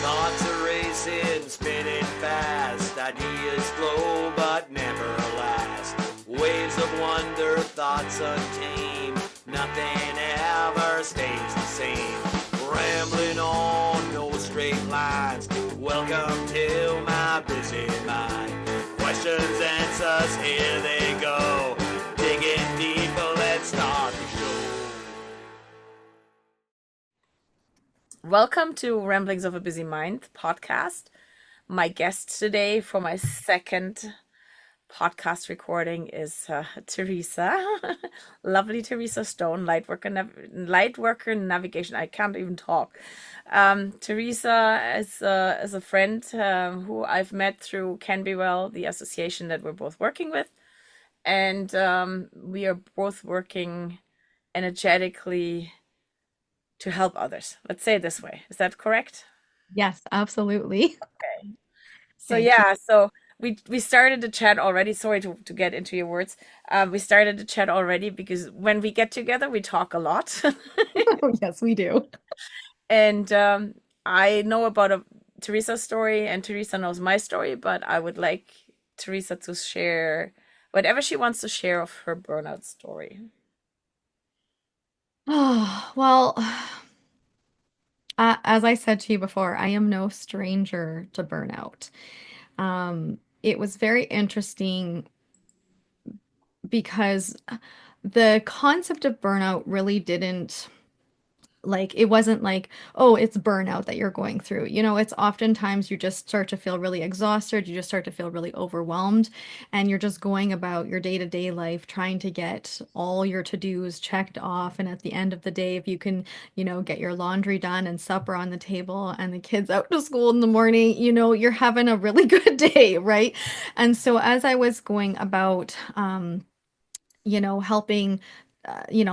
Thoughts are racing, spinning fast. Ideas flow, but never last. Waves of wonder, thoughts untamed. Nothing ever stays the same. Rambling on, no straight lines. Welcome to my busy mind. Questions, answers, here they go. Digging deeper, let's start the show. Welcome to Ramblings of a Busy Mind podcast. My guest today for my second podcast recording is Teresa, lovely Teresa Stone, lightworker navigation. I can't even talk. Teresa is a friend who I've met through Can Be Well, the association that we're both working with, and we are both working energetically to help others. Let's say it this way. Is that correct? Yes, absolutely. Okay. So Thank you. yeah, so we started the chat already. Sorry to get into your words. We started the chat already because when we get together, we talk a lot. Yes, we do. And I know about Teresa's story, and Teresa knows my story, but I would like Teresa to share whatever she wants to share of her burnout story. Oh, well, as I said to you before, I am no stranger to burnout. It was very interesting because the concept of burnout really didn't like it wasn't like, oh, it's burnout that you're going through. It's oftentimes you just start to feel really exhausted, you just start to feel really overwhelmed, and you're just going about your day-to-day life trying to get all your to-dos checked off. And at the end of the day, if you can, get your laundry done and supper on the table and the kids out to school in the morning, you're having a really good day, right? And so as I was going about helping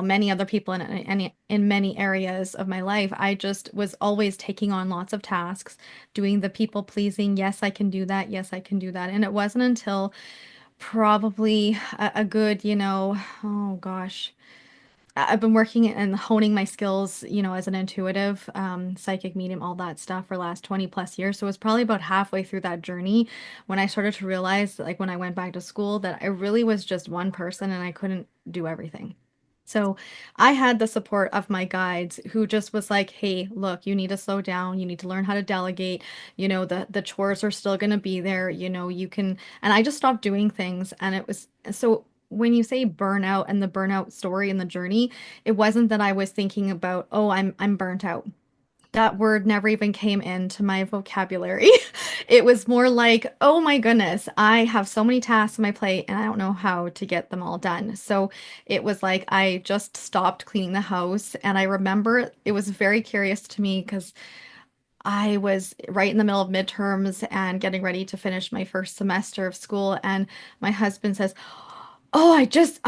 many other people in many areas of my life. I just was always taking on lots of tasks, doing the people pleasing. Yes, I can do that. Yes, I can do that. And it wasn't until probably a good, oh gosh, I've been working and honing my skills, as an intuitive, psychic medium, all that stuff for the last 20 plus years. So it was probably about halfway through that journey when I started to realize, like when I went back to school, that I really was just one person and I couldn't do everything. So I had the support of my guides who just was like, "Hey, look, you need to slow down. You need to learn how to delegate. The chores are still going to be there. You can." And I just stopped doing things, and it was so when you say burnout and the burnout story and the journey, it wasn't that I was thinking about, "Oh, I'm burnt out." That word never even came into my vocabulary. It was more like, oh my goodness, I have so many tasks on my plate and I don't know how to get them all done. So it was like I just stopped cleaning the house. And I remember it was very curious to me because I was right in the middle of midterms and getting ready to finish my first semester of school. And my husband says, "Oh, I just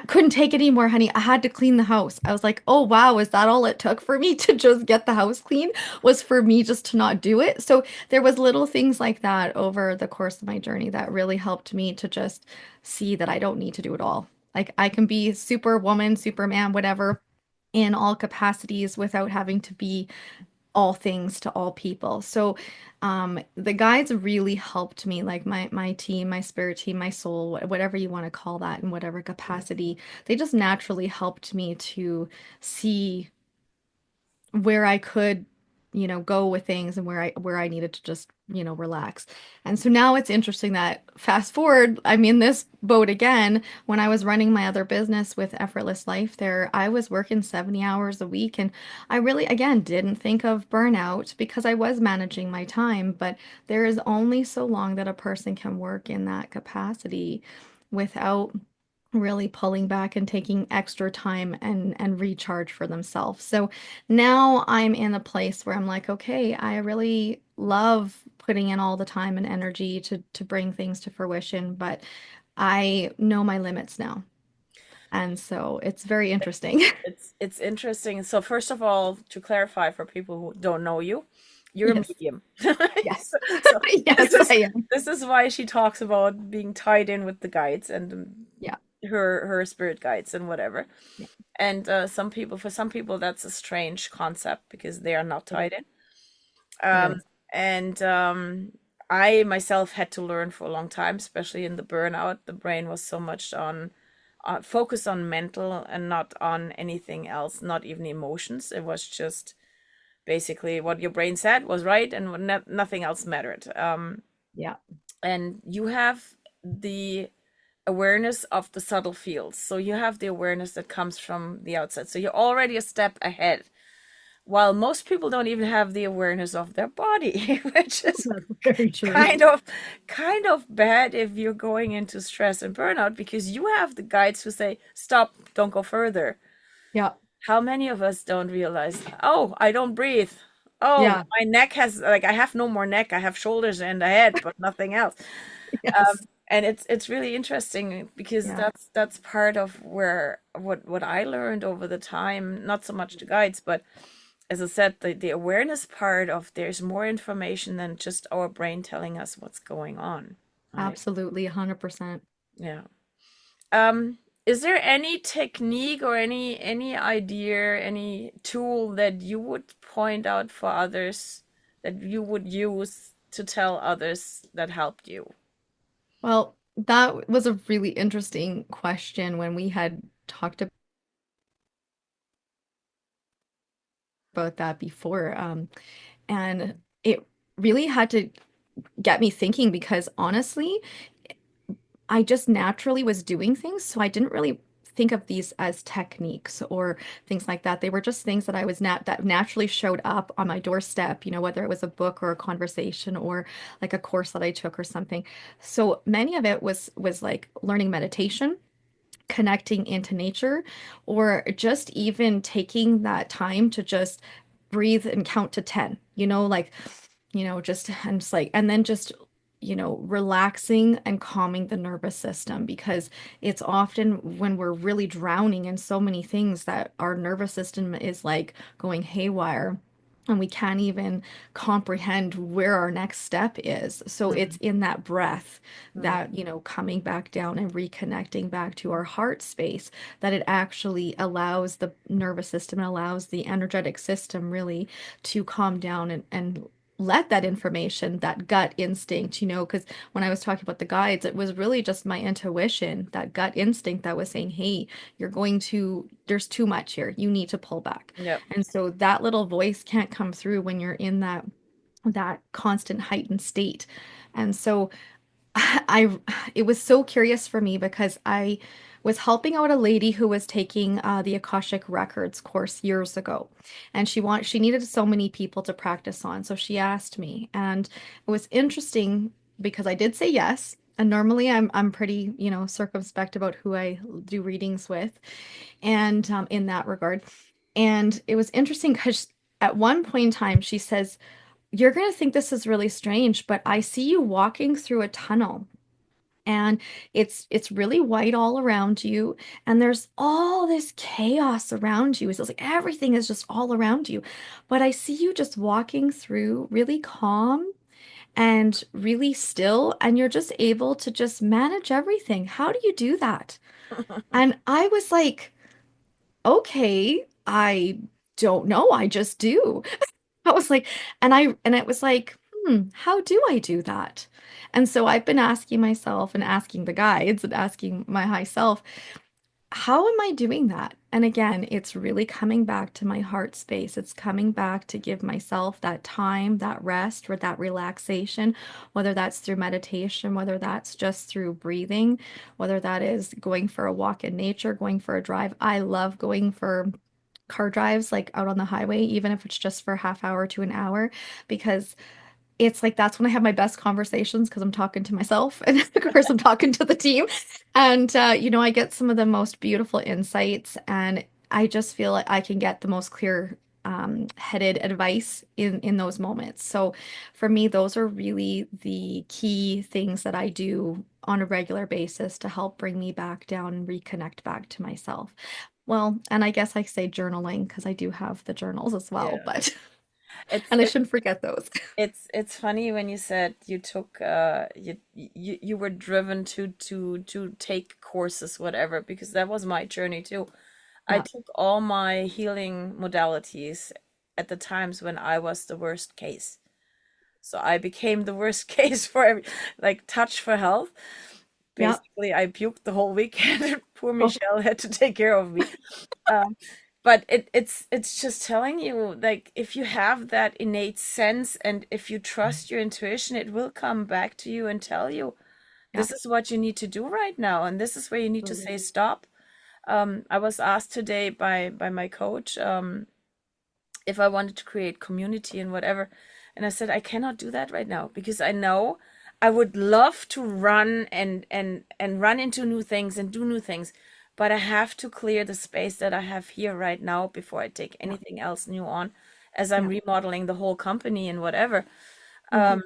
couldn't take it anymore, honey. I had to clean the house." I was like, "Oh, wow, is that all it took for me to just get the house clean? Was for me just to not do it?" So there was little things like that over the course of my journey that really helped me to just see that I don't need to do it all. Like I can be superwoman, superman, whatever, in all capacities without having to be all things to all people. So the guides really helped me, like my team, my spirit team, my soul, whatever you want to call that, in whatever capacity. They just naturally helped me to see where I could, go with things and where I needed to just, relax. And so now it's interesting that fast forward, I'm in this boat again. When I was running my other business with Effortless Life there, I was working 70 hours a week and I really again didn't think of burnout because I was managing my time, but there is only so long that a person can work in that capacity without really pulling back and taking extra time and recharge for themselves. So now I'm in a place where I'm like, okay, I really love putting in all the time and energy to bring things to fruition, but I know my limits now. And so it's very interesting. It's interesting. So first of all, to clarify for people who don't know you, you're a Yes. medium. Yes. So Yes, I am. this is why she talks about being tied in with the guides and Yeah. her spirit guides and whatever. Yeah. And for some people, that's a strange concept because they are not It is. tied in. It Um, is. And I myself had to learn for a long time, especially in the burnout. The brain was so much on focus on mental and not on anything else, not even emotions. It was just basically what your brain said was right, and nothing else mattered. Yeah. And you have the awareness of the subtle fields. So you have the awareness that comes from the outside. So you're already a step ahead. While most people don't even have the awareness of their body, which is That's very true. kind of kind of bad if you're going into stress and burnout, because you have the guides who say, stop, don't go further. Yeah. How many of us don't realize, oh, I don't breathe. Oh, Yeah. my neck has, like, I have no more neck. I have shoulders and a head, but nothing else. Yes. And it's really interesting because Yeah. that's part of where what I learned over the time, not so much the guides, but as I said, the awareness part of there's more information than just our brain telling us what's going on, right? Absolutely. 100%. Yeah. Is there any technique or any idea, any tool that you would point out for others that you would use to tell others that helped you? Well, that was a really interesting question when we had talked about that before. And it really had to get me thinking because honestly, I just naturally was doing things. So I didn't really think of these as techniques or things like that. They were just things that I was that naturally showed up on my doorstep, whether it was a book or a conversation or like a course that I took or something. So many of it was like learning meditation, connecting into nature, or just even taking that time to just breathe and count to 10, like, just like, and then just, relaxing and calming the nervous system because it's often when we're really drowning in so many things that our nervous system is like going haywire and we can't even comprehend where our next step is. So it's Mhm. in that breath Mm. that, coming back down and reconnecting back to our heart space that it actually allows the nervous system and allows the energetic system really to calm down and let that information, that gut instinct, because when I was talking about the guides, it was really just my intuition, that gut instinct that was saying, hey, there's too much here. You need to pull back. Yep. And so that little voice can't come through when you're in that constant heightened state. And so I it was so curious for me because I was helping out a lady who was taking the Akashic Records course years ago, and she needed so many people to practice on, so she asked me, and it was interesting because I did say yes. And normally I'm pretty, circumspect about who I do readings with, and in that regard. And it was interesting because at one point in time she says, "You're going to think this is really strange, but I see you walking through a tunnel and it's really white all around you and there's all this chaos around you. It's like everything is just all around you. But I see you just walking through really calm and really still and you're just able to just manage everything. How do you do that?" And I was like, "Okay, I don't know. I just do." I was like, and it was like, how do I do that? And so I've been asking myself and asking the guides and asking my high self, how am I doing that? And again, it's really coming back to my heart space. It's coming back to give myself that time, that rest, or that relaxation, whether that's through meditation, whether that's just through breathing, whether that is going for a walk in nature, going for a drive. I love going for car drives like out on the highway, even if it's just for a half hour to an hour, because it's like that's when I have my best conversations because I'm talking to myself and of course I'm talking to the team. And I get some of the most beautiful insights and I just feel like I can get the most clear headed advice in those moments. So for me, those are really the key things that I do on a regular basis to help bring me back down and reconnect back to myself. Well, and I guess I say journaling because I do have the journals as well, Yeah. but It's and I it, shouldn't forget those. it's funny when you said you took you were driven to take courses, whatever, because that was my journey too. I Yeah. took all my healing modalities at the times when I was the worst case. So I became the worst case for like touch for health. Yeah. Basically, I puked the whole weekend. Poor Oh, Michelle had to take care of me. Um, but it's just telling you, like, if you have that innate sense and if you trust your intuition, it will come back to you and tell you yeah. this is what you need to do right now, and this is where you need to Absolutely. say stop. I was asked today by my coach, if I wanted to create community and whatever. And I said, I cannot do that right now because I know I would love to run and run into new things and do new things, but I have to clear the space that I have here right now before I take Yeah. anything else new on as I'm Yeah. remodeling the whole company and whatever. Mm-hmm.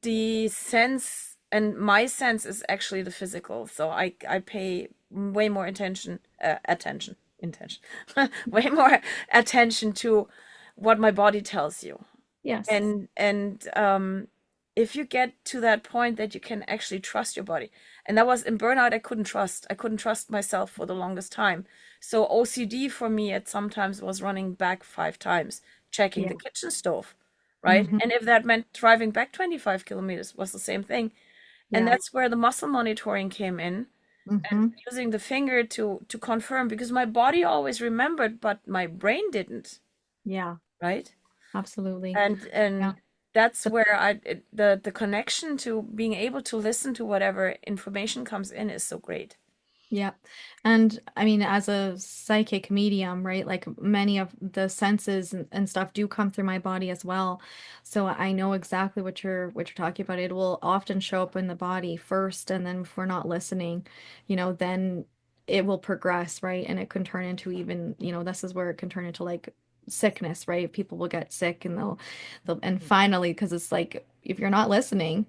The sense and my sense is actually the physical, so I pay way more intention way more attention to what my body tells you. Yes. And if you get to that point that you can actually trust your body, and that was in burnout, I couldn't trust myself for the longest time. So OCD for me at sometimes was running back 5 times, checking Yeah. the kitchen stove, right? Mm-hmm. And if that meant driving back 25 kilometers, was the same thing. And Yeah. that's where the muscle monitoring came in, and Mm-hmm. using the finger to confirm, because my body always remembered but my brain didn't, Yeah. right? Absolutely. And Yeah. that's But where the connection to being able to listen to whatever information comes in is so great. yeah. And I mean, as a psychic medium, right? Like many of the senses and stuff do come through my body as well. So I know exactly what you're talking about. It will often show up in the body first, and then if we're not listening, then it will progress, right? And it can turn into even, this is where it can turn into like sickness, right? People will get sick and they'll and finally, because it's like if you're not listening,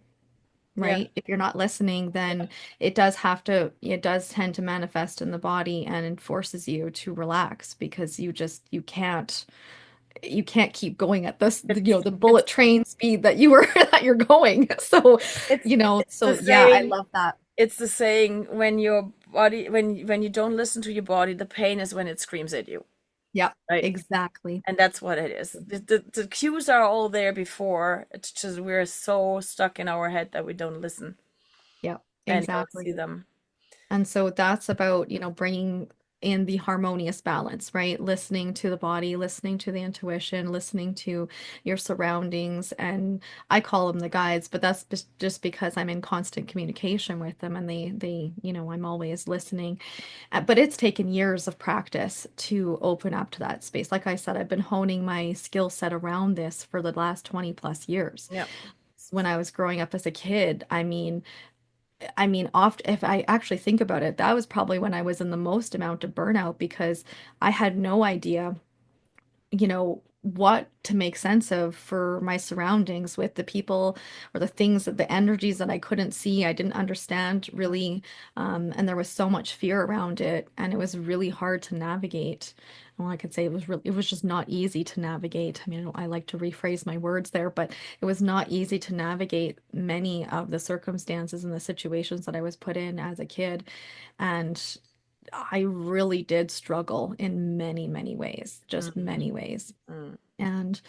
Yeah, right? If you're not listening, yeah. then it does tend to manifest in the body and it forces you to relax because you can't keep going at this, It's the it's bullet train speed that you were that you're going. So, it's the yeah, I saying. love that. It's the saying, when your body, when you don't listen to your body, the pain is when it screams at you, Yep, right? exactly. And that's what it is. The cues are all there before. It's just we're so stuck in our head that we don't listen Yep, and don't exactly. see them. And so that's about, bringing in the harmonious balance, right? Listening to the body, listening to the intuition, listening to your surroundings. And I call them the guides, but that's just because I'm in constant communication with them and I'm always listening. But it's taken years of practice to open up to that space. Like I said, I've been honing my skill set around this for the last 20 plus years. Yeah, When I was growing up as a kid, I mean, oft if I actually think about it, that was probably when I was in the most amount of burnout because I had no idea, what to make sense of for my surroundings with the people or the things that the energies that I couldn't see, I didn't understand really. And there was so much fear around it, and it was really hard to navigate. Well, I could say it was just not easy to navigate. I mean, I like to rephrase my words there, but it was not easy to navigate many of the circumstances and the situations that I was put in as a kid. And I really did struggle in many, many ways, just mm, many ways. mm, And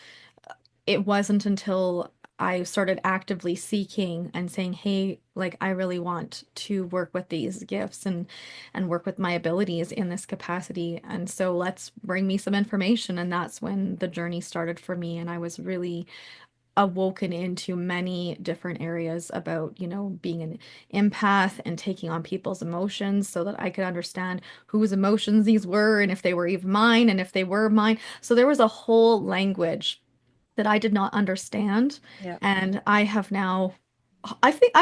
it wasn't until I started actively seeking and saying, "Hey, like I really want to work with these gifts and work with my abilities in this capacity. And so let's bring me some information." And that's when the journey started for me. And I was really awoken into many different areas about, being an empath and taking on people's emotions so that I could understand whose emotions these were and if they were even mine and if they were mine. So there was a whole language that I did not understand. yeah, And I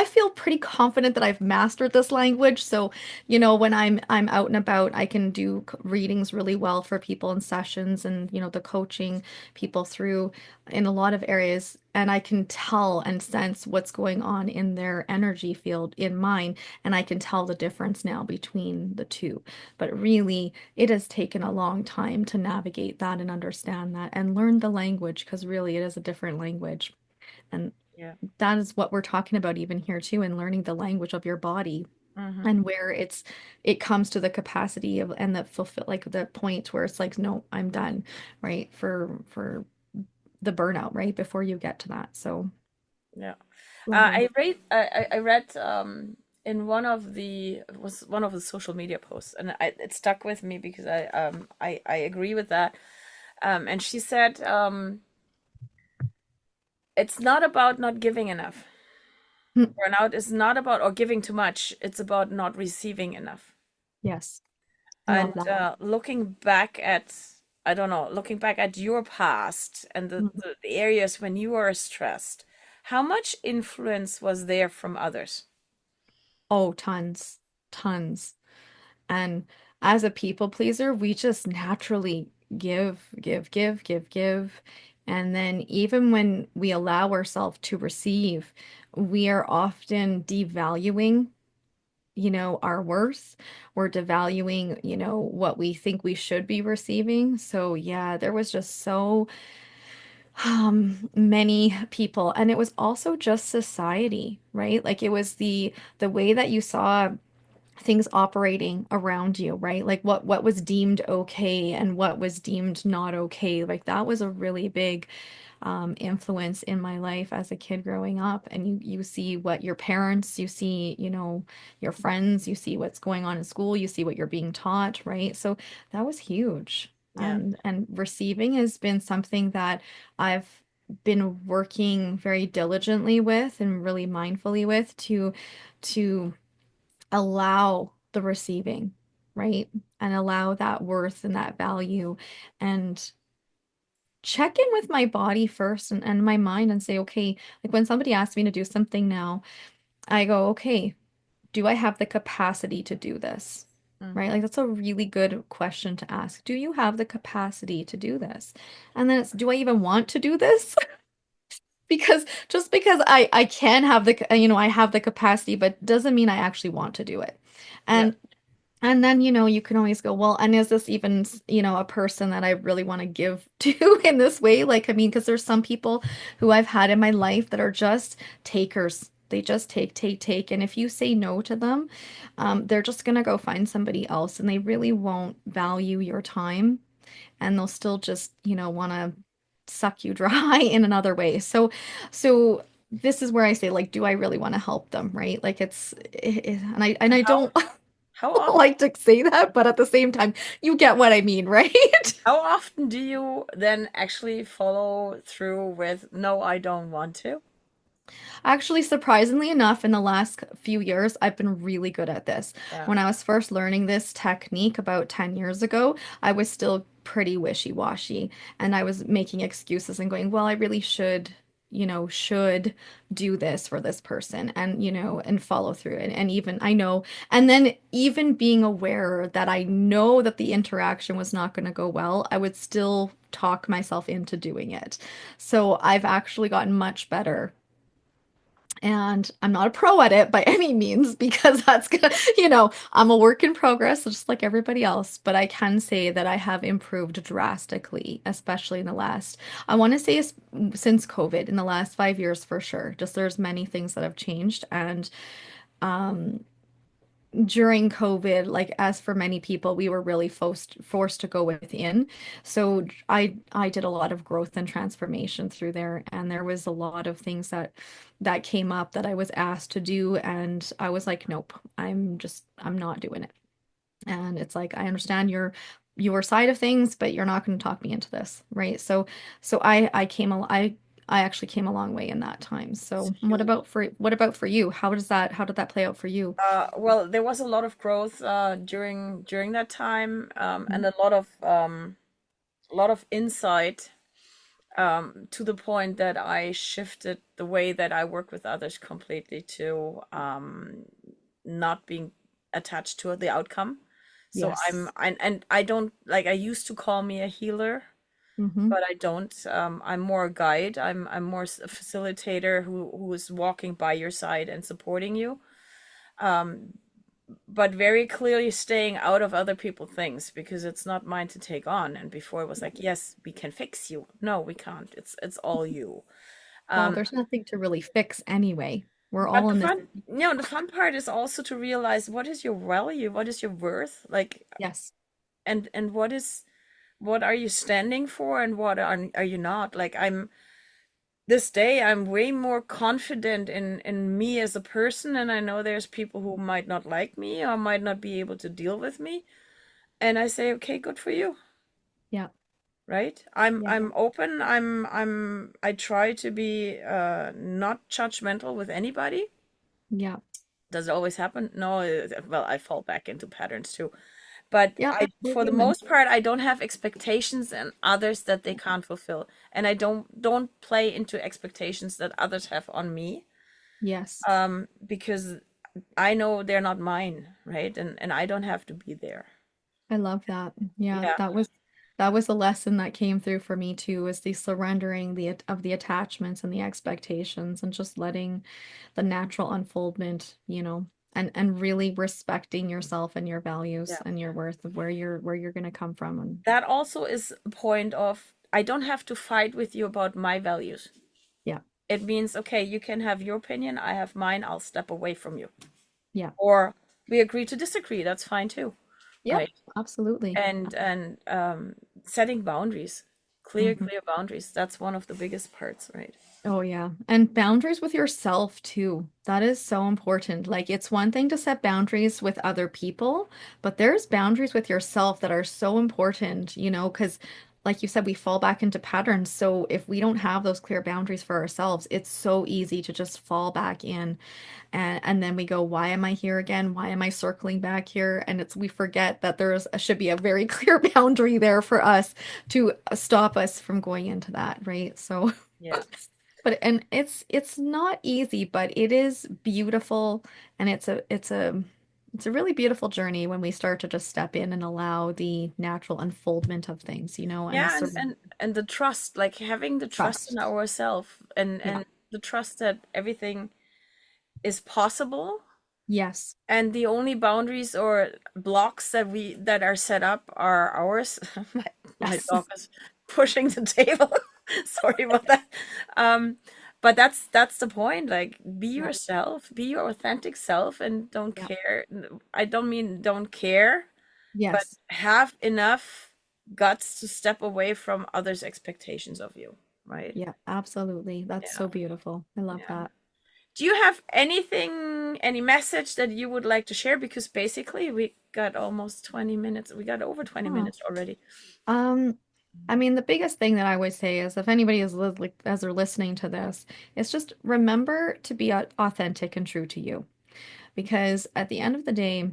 feel pretty confident that I've mastered this language. So, when I'm out and about, I can do readings really well for people in sessions and, the coaching people through in a lot of areas. And I can tell and sense what's going on in their energy field in mine. And I can tell the difference now between the two. But really, it has taken a long time to navigate that and understand that and learn the language because really it is a different language. And yeah. that is what we're talking about even here too, in learning the language of your body Hmm. and where it comes to the capacity of and the fulfill like the point where it's like, no, I'm done, right? For the burnout, right? Before you get to that. So Yeah. lovely. I read in one of the it was one of the social media posts, and it stuck with me because I agree with that. And she said it's not about not giving enough. Mm, Burnout is not about or giving too much. It's about not receiving enough. yes. Love And that. looking back at, I don't know, looking back at your past and Mhm. the areas when you were stressed, how much influence was there from others? Oh, tons, tons. And as a people pleaser, we just naturally give, give, give, give, give. And then even when we allow ourselves to receive, we are often devaluing, our worth. We're devaluing, what we think we should be receiving. So yeah, there was just so many people. And it was also just society, right? Like it was the way that you saw things operating around you, right? Like what was deemed okay and what was deemed not okay. Like that was a really big influence in my life as a kid growing up. And you see what your parents, you see, your friends, you see what's going on in school, you see what you're being taught, right? So that was huge. Yeah, And receiving has been something that I've been working very diligently with and really mindfully with to allow the receiving, right? And allow that worth and that value and check in with my body first and my mind and say, okay, like when somebody asks me to do something now, I go, okay, do I have the capacity to do this? Right? hmm, Like that's a really good question to ask. Do you have the capacity to do this? And then it's, do I even want to do this? Because just because I can have I have the capacity, but doesn't mean I actually want to do it. yeah, And then, you can always go, well, and is this even, a person that I really want to give to in this way? Like, I mean, because there's some people who I've had in my life that are just takers. They just take, take, take. And if you say no to them, they're just gonna go find somebody else and they really won't value your time and they'll still just, want to suck you dry in another way. So this is where I say, like, do I really want to help them, right? Like and I how don't how often like to say that, but at the same time, you get what I mean, right? how often do you then actually follow through with no, I don't want to? Actually, surprisingly enough, in the last few years, I've been really good at this. Yeah, When I was first learning this technique about 10 years ago, I was still pretty wishy-washy and I was making excuses and going, well, I really should do this for this person and, and follow through it. And even I know, and then even being aware that I know that the interaction was not going to go well, I would still talk myself into doing it. So I've actually gotten much better and I'm not a pro at it by any means because that's gonna, I'm a work in progress, just like everybody else. But I can say that I have improved drastically, especially in the last, I want to say since COVID, in the last 5 years for sure. Just there's many things that have changed. And um, during COVID, like as for many people, we were really forced to go within. So I did a lot of growth and transformation through there, and there was a lot of things that came up that I was asked to do, and I was like, nope, I'm not doing it. And it's like I understand your side of things, but you're not going to talk me into this, right? So I actually came a long way in that time. it's So huge. what about for you? How did that play out for you? Well, there was a lot of growth during that time, and a lot of insight to the point that I shifted the way that I work with others completely to not being attached to the outcome. So Yes. and I don't like I used to call me a healer, Mm-hmm. but I don't. I'm more a guide. I'm more a facilitator who is walking by your side and supporting you. Um, but very clearly staying out of other people's things because it's not mine to take on. And before it was like, yes, we can fix you. No, we can't. It's all you. Well, Um, there's nothing to really fix anyway. We're but all in this. the fun part is also to realize what is your value, what is your worth, like, Yes. and what are you standing for and what are you not? Like this day I'm way more confident in me as a person, and I know there's people who might not like me or might not be able to deal with me. And I say, okay, good for you, Yeah. right? I'm Yeah. I'm open. I try to be not judgmental with anybody. Yeah. Does it always happen? No, well, I fall back into patterns too. But Yeah. We're for the human. most part, I don't have expectations and others that they can't fulfill, and I don't play into expectations that others have on me, Yes. because I know they're not mine, right? And I don't have to be there. I love that. Yeah, Yeah, that was a lesson that came through for me too, is the surrendering of the attachments and the expectations and just letting the natural unfoldment, and really respecting yourself and your values yeah. and your worth of where you're going to come from. And That also is a point of I don't have to fight with you about my values. yeah, It means, okay, you can have your opinion, I have mine, I'll step away from you. yeah, Or we agree to disagree, that's fine too, yep, right? absolutely. And setting boundaries, Mhm. clear boundaries, that's one of the biggest parts, right? Oh yeah. And boundaries with yourself too. That is so important. Like it's one thing to set boundaries with other people, but there's boundaries with yourself that are so important, because like you said, we fall back into patterns. So if we don't have those clear boundaries for ourselves, it's so easy to just fall back in, and then we go, why am I here again? Why am I circling back here? And we forget that should be a very clear boundary there for us to stop us from going into that, right? So Yeah. and it's not easy, but it is beautiful, and it's a really beautiful journey when we start to just step in and allow the natural unfoldment of things, and the Yeah, sort of and the trust, like having the trust in trust. ourselves, and Yeah. the trust that everything is possible, Yes. and the only boundaries or blocks that are set up are ours. My Yes. dog is pushing the table. Sorry about that. Um, but that's the point. Like, be Yeah. yourself, be your authentic self, and don't Yeah. care. I don't mean don't care, but Yes. have enough guts to step away from others' expectations of you, right? Yeah, absolutely. That's Yeah, so beautiful. I love yeah. that. Do you have any message that you would like to share? Because basically we got almost 20 minutes. We got over 20 Huh. minutes already. Um, I mean, the biggest thing that I would say is if anybody is like as they're listening to this, it's just remember to be authentic and true to you. Because at the end of the day,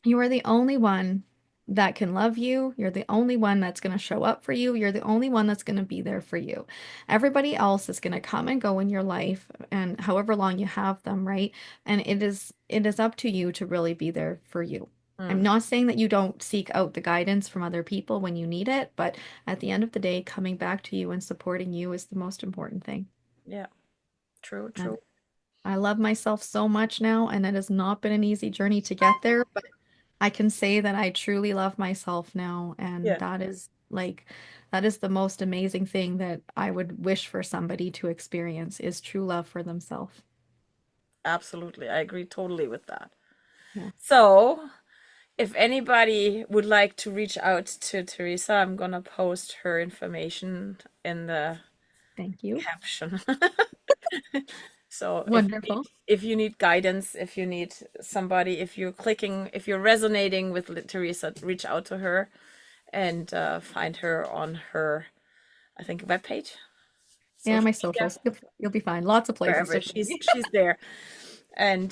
you are the only one that can love you. You're the only one that's going to show up for you. You're the only one that's going to be there for you. Everybody else is going to come and go in your life and however long you have them, right? And it is up to you to really be there for you. I'm Mm, not saying that you don't seek out the guidance from other people when you need it, but at the end of the day, coming back to you and supporting you is the most important thing. yeah, true, And true. I love myself so much now, and it has not been an easy journey to get there, but I can say that I truly love myself now, and Yeah, that is the most amazing thing that I would wish for somebody to experience is true love for themselves. absolutely. I agree totally with that. Yeah, So, if anybody would like to reach out to Teresa, I'm gonna post her information in the thank you. caption. So Wonderful. if you need guidance, if you need somebody, if you're resonating with Teresa, reach out to her and find her on her, I think, webpage, Yeah, social my media, socials. You'll be fine. Lots of places wherever to find me. she's there. And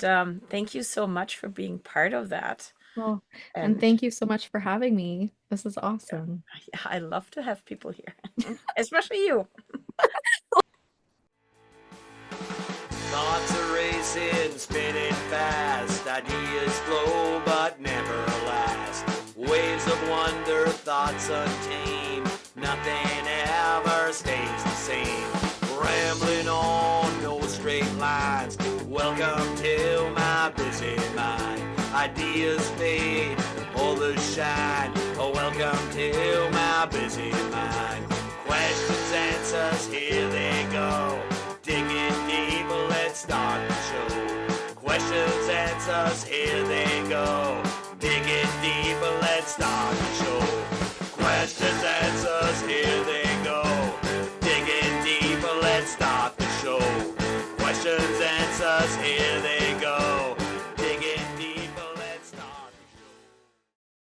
thank you so much for being part of that. Oh, and And thank you so much for having me. This is yeah, awesome. I love to have people here, especially you. Thoughts are racing, spinning fast. Ideas flow, but never last. Waves of wonder, thoughts untamed. Nothing ever stays the same. Rambling on, no straight lines. Welcome to my busy mind. Ideas fade, all the shine. Oh, welcome to my busy mind. Questions, answers, here they go. Digging deep, let's start the show. Questions, answers, here they go. Digging deep, let's start the show. Questions, answers. 'cause here they go.